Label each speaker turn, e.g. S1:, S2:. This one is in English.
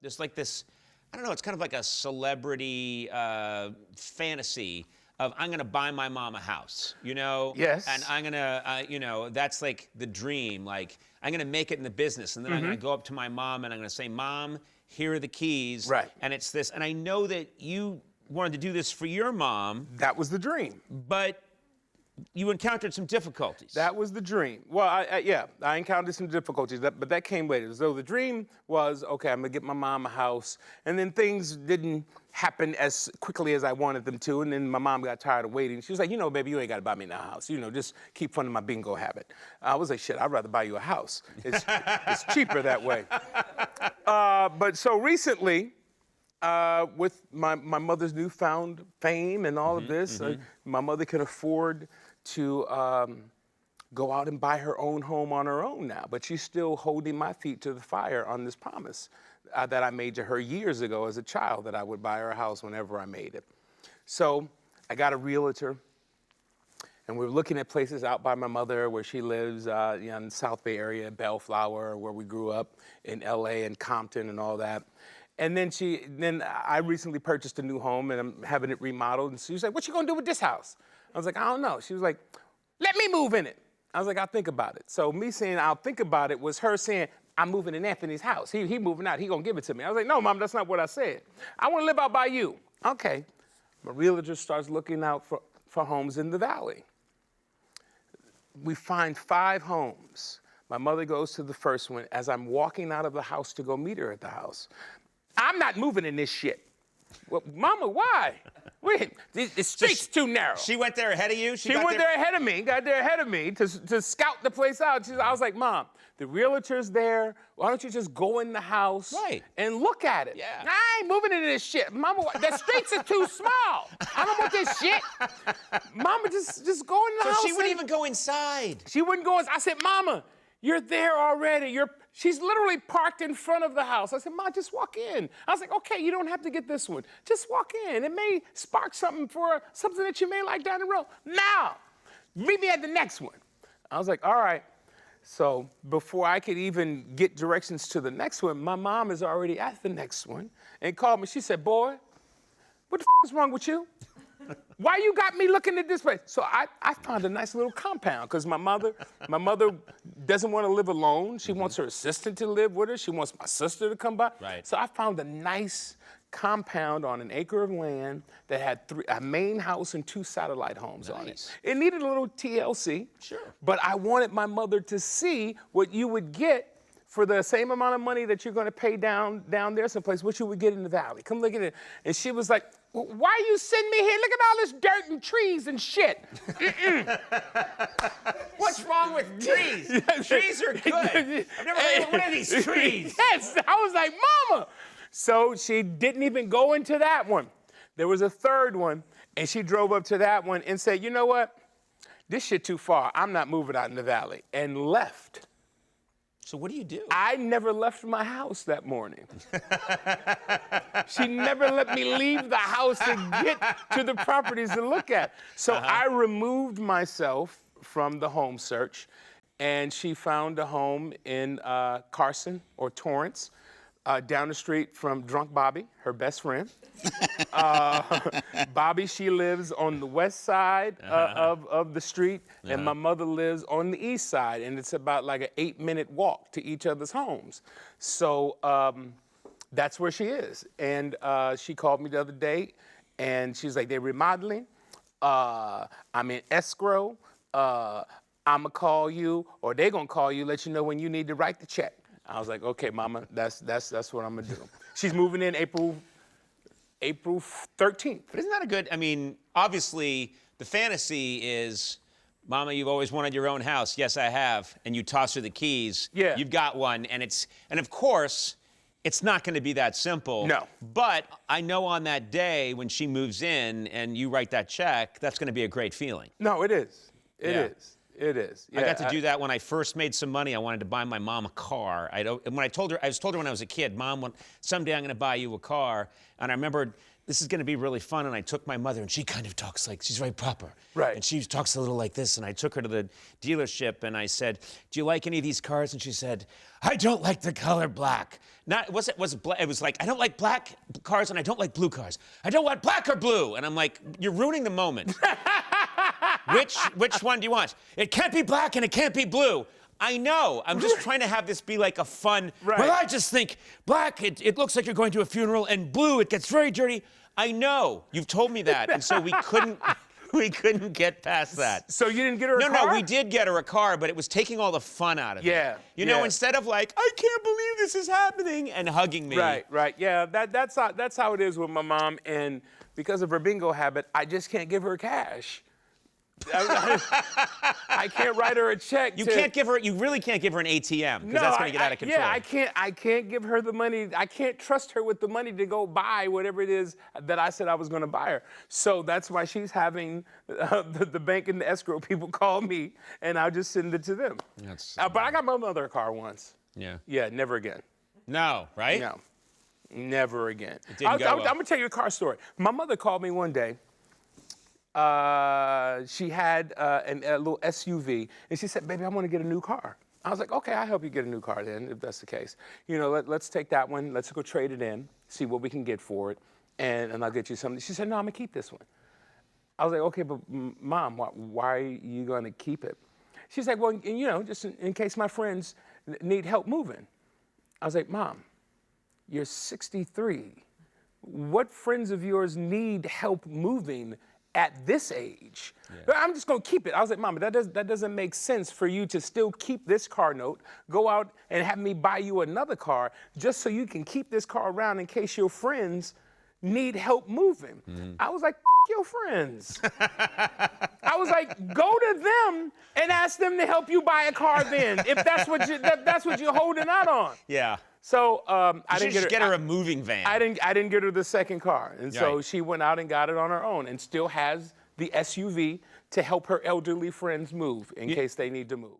S1: There's like this, I don't know, it's kind of like a celebrity fantasy of I'm gonna buy my mom a house, you know?
S2: Yes.
S1: And I'm gonna, you know, that's like the dream. Like, I'm gonna make it in the business. And then I'm gonna go up to my mom and I'm gonna say, Mom, here are the keys.
S2: Right.
S1: And it's this, and I know that you wanted to do this for your mom.
S2: That was the dream.
S1: But you encountered some difficulties.
S2: That was the dream. Well, I encountered some difficulties, but that came later. So the dream was, okay, I'm gonna get my mom a house, and then things didn't happen as quickly as I wanted them to, and then my mom got tired of waiting. She was like, you know, baby, you ain't gotta buy me no house. You know, just keep funding my bingo habit. I was like, shit, I'd rather buy you a house. It's cheaper that way. But so recently, with my mother's newfound fame and all of this, my mother can afford to go out and buy her own home on her own now. But she's still holding my feet to the fire on this promise that I made to her years ago as a child, that I would buy her a house whenever I made it. So I got a realtor, and we're looking at places out by my mother where she lives, in the South Bay area, Bellflower, where we grew up, in LA and Compton and all that. And then I recently purchased a new home and I'm having it remodeled. And she was like, what you gonna do with this house? I was like, I don't know. She was like, let me move in it. I was like, I'll think about it. So me saying I'll think about it was her saying, I'm moving in Anthony's house. He moving out, he gonna give it to me. I was like, no, Mom, that's not what I said. I wanna live out by you. Okay. My realtor starts looking out for homes in the valley. We find 5 homes. My mother goes to the first one. As I'm walking out of the house to go meet her at the house, I'm not moving in this shit. Well, Mama, why? Wait, the street's too narrow.
S1: She went there ahead of you?
S2: She went there ahead of me, got there ahead of me to scout the place out. I was like, Mom, the realtor's there. Why don't you just go in the house and look at it?
S1: Yeah.
S2: I ain't moving into this shit. Mama, the streets are too small. I don't want this shit. Mama, just go in the house.
S1: So she wouldn't even go inside.
S2: She wouldn't go inside. I said, Mama, you're there already. She's literally parked in front of the house. I said, Ma, just walk in. I was like, okay, you don't have to get this one. Just walk in. It may spark something for something that you may like down the road. Now, meet me at the next one. I was like, all right. So before I could even get directions to the next one, my mom is already at the next one and called me. She said, boy, what the is wrong with you? Why you got me looking at this place? So I found a nice little compound because my mother doesn't want to live alone. She wants her assistant to live with her. She wants my sister to come by.
S1: Right.
S2: So I found a nice compound on an acre of land that had a main house and 2 satellite homes on it. It needed a little TLC. Sure. But I wanted my mother to see what you would get for the same amount of money that you're going to pay down there someplace, what you would get in the valley. Come look at it. And she was like, why you send me here? Look at all this dirt and trees and shit.
S1: What's wrong with trees? Trees are good. I've never heard one of these trees.
S2: Yes, I was like, Mama. So she didn't even go into that one. There was a third one, and she drove up to that one and said, you know what? This shit too far. I'm not moving out in the valley, and left.
S1: So what do you do?
S2: I never left my house that morning. She never let me leave the house to get to the properties to look at. So I removed myself from the home search, and she found a home in Carson or Torrance, down the street from Drunk Bobby, her best friend. Bobby, she lives on the west side of the street, and my mother lives on the east side, and it's about like an 8-minute walk to each other's homes. So that's where she is. And she called me the other day, and she's like, they're remodeling. I'm in escrow. I'm gonna call you, or they're gonna call you, let you know when you need to write the check. I was like, okay, Mama, that's what I'm gonna do. She's moving in April 13th.
S1: But isn't that a good, I mean, obviously the fantasy is, Mama, you've always wanted your own house. Yes, I have. And you toss her the keys.
S2: Yeah.
S1: You've got one. And of course, it's not gonna be that simple.
S2: No.
S1: But I know on that day when she moves in and you write that check, that's gonna be a great feeling.
S2: No, it is. It is. It is. Yeah,
S1: I got to do that when I first made some money. I wanted to buy my mom a car. I was told her when I was a kid, Mom, someday I'm going to buy you a car. And I remember this is going to be really fun. And I took my mother, and she kind of talks like, she's very proper.
S2: Right.
S1: And she talks a little like this. And I took her to the dealership, and I said, do you like any of these cars? And she said, I don't like the color black. It was like, I don't like black cars, and I don't like blue cars. I don't want black or blue. And I'm like, you're ruining the moment. Which one do you want? It can't be black, and it can't be blue. I know. I'm just trying to have this be like a fun.
S2: Right.
S1: Well, I just think black, it looks like you're going to a funeral, and blue, it gets very dirty. I know. You've told me that, and so we couldn't get past that.
S2: So you didn't get her a car?
S1: No, we did get her a car, but it was taking all the fun out of it.
S2: Yeah.
S1: You know, instead of like, I can't believe this is happening, and hugging me.
S2: Right. Yeah, that's how it is with my mom, and because of her bingo habit, I just can't give her cash. I can't write her a check.
S1: You really can't give her an ATM, because that's going to get out of control.
S2: Yeah, I can't give her the money. I can't trust her with the money to go buy whatever it is that I said I was going to buy her. So that's why she's having the bank and the escrow people call me, and I'll just send it to them. But I got my mother a car once.
S1: Yeah.
S2: Yeah, never again.
S1: No, right?
S2: No, never again.
S1: It didn't go well.
S2: I'm going to tell you a car story. My mother called me one day. She had a little SUV, and she said, baby, I want to get a new car. I was like, okay, I'll help you get a new car then, if that's the case. You know, let's take that one, let's go trade it in, see what we can get for it, and I'll get you something. She said, no, I'm going to keep this one. I was like, okay, but Mom, why are you going to keep it? She's like, well, you know, just in case my friends need help moving. I was like, Mom, you're 63. What friends of yours need help moving at this age? Yeah. I'm just gonna keep it. I was like, Mom, that doesn't make sense for you to still keep this car note, go out and have me buy you another car just so you can keep this car around in case your friends need help moving. Mm-hmm. I was like, your friends. I was like, go to them and ask them to help you buy a car then, if that's what you're holding out on.
S1: Yeah.
S2: So I didn't
S1: get her a moving van.
S2: I didn't get her the second car, and so she went out and got it on her own, and still has the SUV to help her elderly friends move in case they need to move.